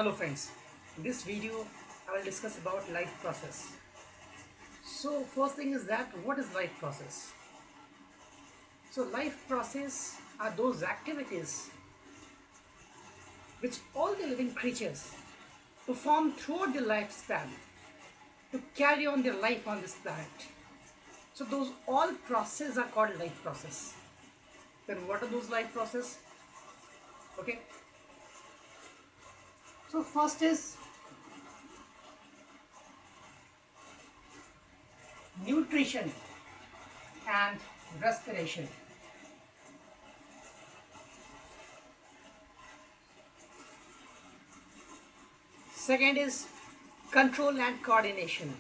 Hello friends, in this video I will discuss about life process. So first thing is that what is life process? So life process are those activities which all the living creatures perform throughout their lifespan to carry on their life on this planet. So those all processes are called life process. Then what are those life process? Okay. So first is nutrition and respiration. Second is control and coordination.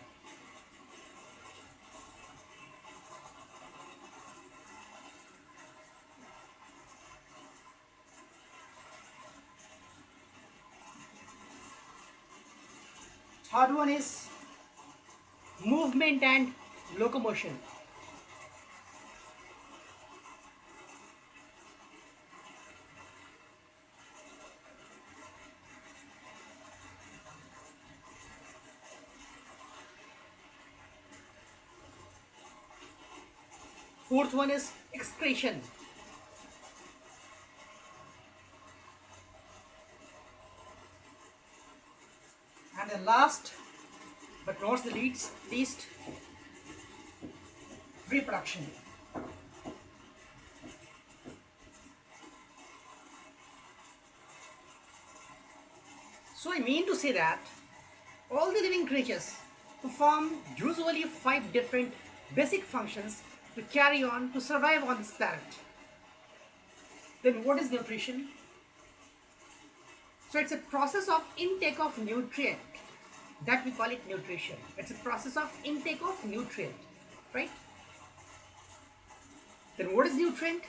Third one is movement and locomotion. Fourth one is excretion. And the last but not the least, reproduction. So I mean to say that all the living creatures perform usually 5 different basic functions to carry on to survive on this planet. Then what is nutrition? So it's a process of intake of nutrient that we call it nutrition. It's a process of intake of nutrient, right? Then what is nutrient?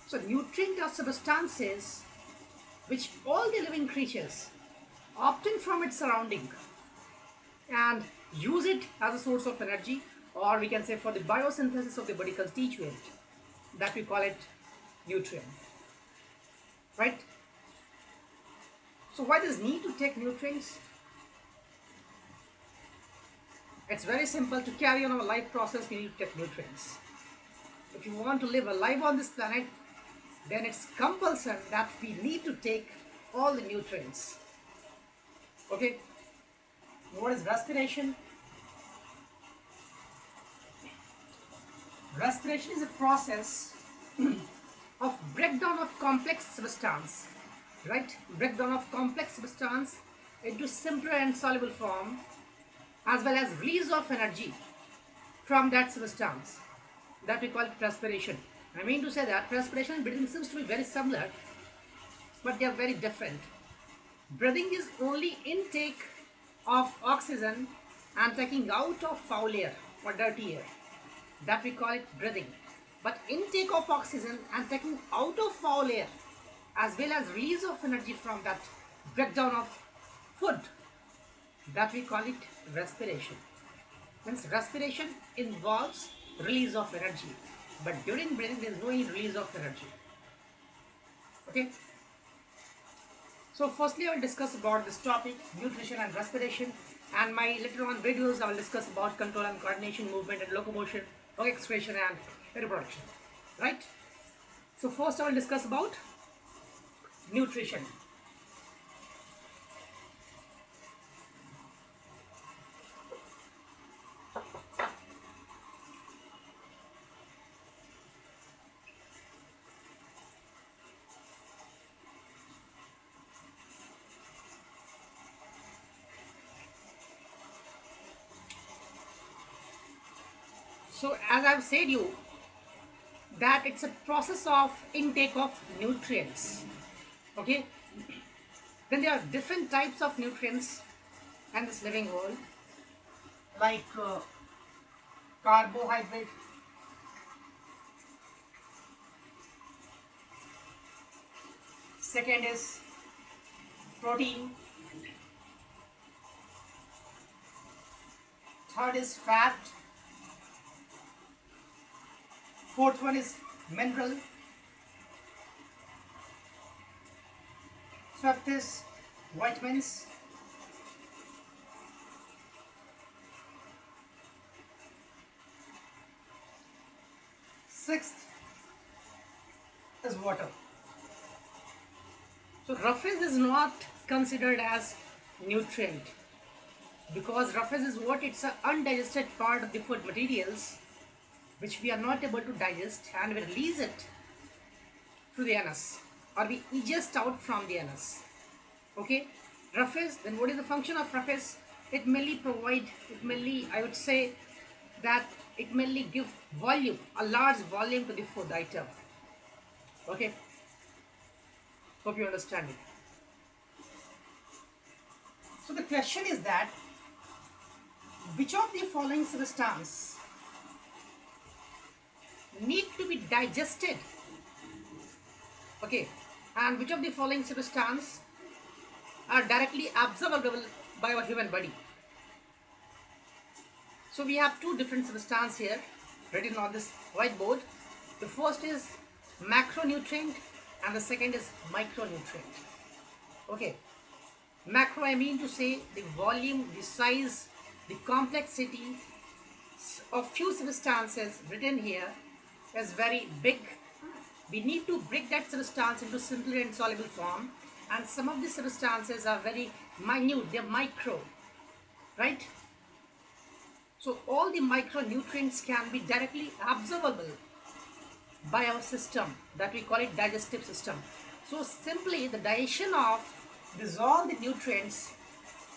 So nutrient are substances which all the living creatures obtain from its surrounding and use it as a source of energy, or we can say for the biosynthesis of the body constituent, that we call it nutrient, right? So why does need to take nutrients? It's very simple. To carry on our life process, we need to take nutrients. If you want to live alive on this planet, then it's compulsory that we need to take all the nutrients. Okay? What is respiration? Respiration is a process of breakdown of complex substance, right? Breakdown of complex substance into simpler and soluble form, as well as release of energy from that substance, that we call respiration. I mean to say that respiration and breathing seems to be very similar, but they are very different. Breathing is only intake of oxygen and taking out of foul air or dirty air, that we call it breathing. But intake of oxygen and taking out of foul air, as well as release of energy from that breakdown of food, that we call it respiration. Means respiration involves release of energy, but during breathing there is no release of energy. Okay. So firstly I will discuss about this topic, nutrition and respiration, and my later on videos I will discuss about control and coordination, movement and locomotion, excretion and reproduction, right? So first I will discuss about nutrition. So as I've said you that it's a process of intake of nutrients. Okay. Then there are different types of nutrients in this living world, like carbohydrate, second is protein, third is fat, fourth one is mineral, fifth is vitamins, sixth is water. So roughage is not considered as nutrient because roughage is what, it's an undigested part of the food materials which we are not able to digest, and we release it to the anus or we ingest out from the anus. Okay, roughage. Then what is the function of roughage? It mainly provide, it mainly, I would say that it mainly give volume, a large volume to the food item. Okay, hope you understand it. So the question is that which of the following substance need to be digested, okay, and which of the following substance are directly absorbable by our human body? So we have two different substances here written on this whiteboard. The first is macronutrient and the second is micronutrient. Okay, macro, I mean to say the volume, the size, the complexity of few substances written here is very big. We need to break that substance into simpler and soluble form, and some of the substances are very minute, they are micro, right? So all the micronutrients can be directly absorbable by our system, that we call it digestive system. So simply the digestion of dissolve the nutrients,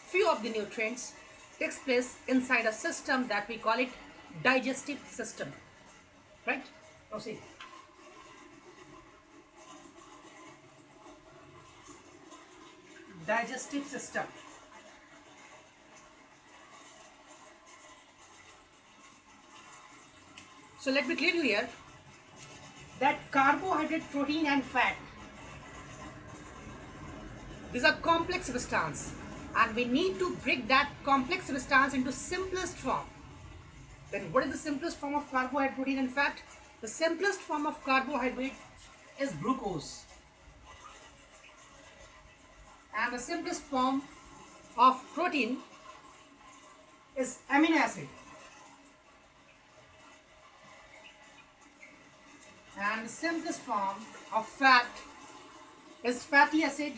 few of the nutrients takes place inside a system that we call it digestive system, right? Now see, digestive system. So let me clear you here that carbohydrate, protein and fat, these are complex substance and we need to break that complex substance into simplest form. Then what is the simplest form of carbohydrate, protein and fat? The simplest form of carbohydrate is glucose and the simplest form of protein is amino acid, and the simplest form of fat is fatty acid,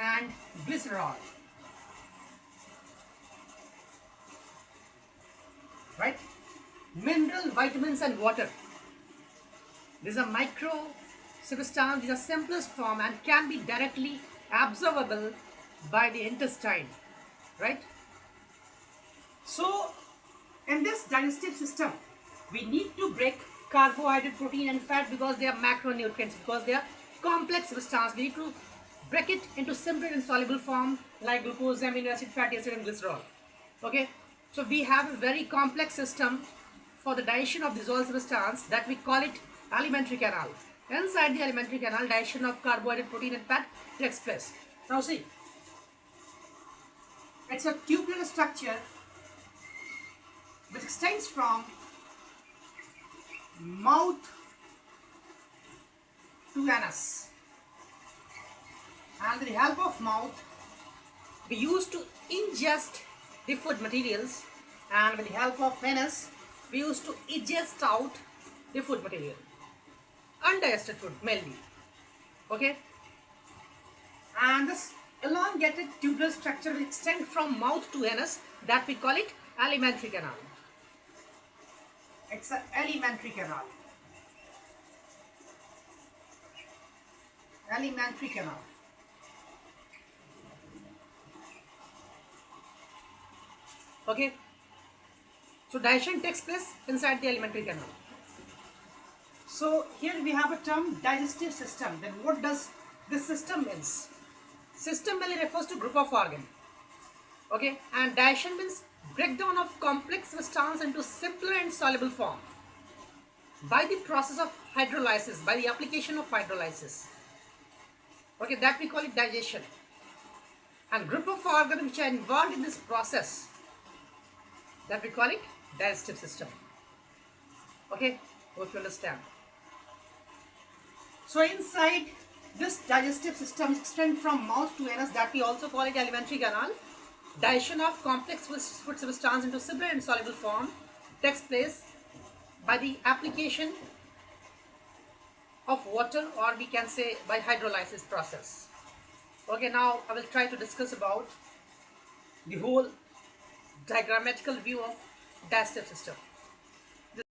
and glycerol, right? Mineral, vitamins and water, these are micro substance, these are simplest form and can be directly absorbable by the intestine, right? So in this digestive system we need to break carbohydrate, protein and fat because they are macronutrients, because they are complex substance. We need to break it into simple and soluble form like glucose, amino acid, fatty acid and glycerol. Okay, so we have a very complex system for the digestion of dissolved substance that we call it alimentary canal. Inside the alimentary canal, digestion of carbohydrate, protein and fat takes place. Now see, it's a tubular structure which extends from mouth to anus, and with the help of mouth we used to ingest the food materials, and with the help of anus we used to ingest out the food material, undigested food mainly. Okay, and this elongated tubular structure will extend from mouth to anus, that we call it alimentary canal. It's an alimentary canal. Alimentary canal. Okay, so digestion takes place inside the alimentary canal. So here we have a term digestive system. Then what does this system means? System mainly refers to group of organ. Okay, and digestion means breakdown of complex substance into simpler and soluble form by the process of hydrolysis, by the application of hydrolysis. Okay, that we call it digestion. And group of organs which are involved in this process, that we call it digestive system. Okay, hope you understand. So inside this digestive system extend from mouth to anus, that we also call it alimentary canal. Digestion of complex food substance into simple and soluble form takes place by the application of water, or we can say by hydrolysis process. Okay, now I will try to discuss about the whole diagrammatical view of digestive system.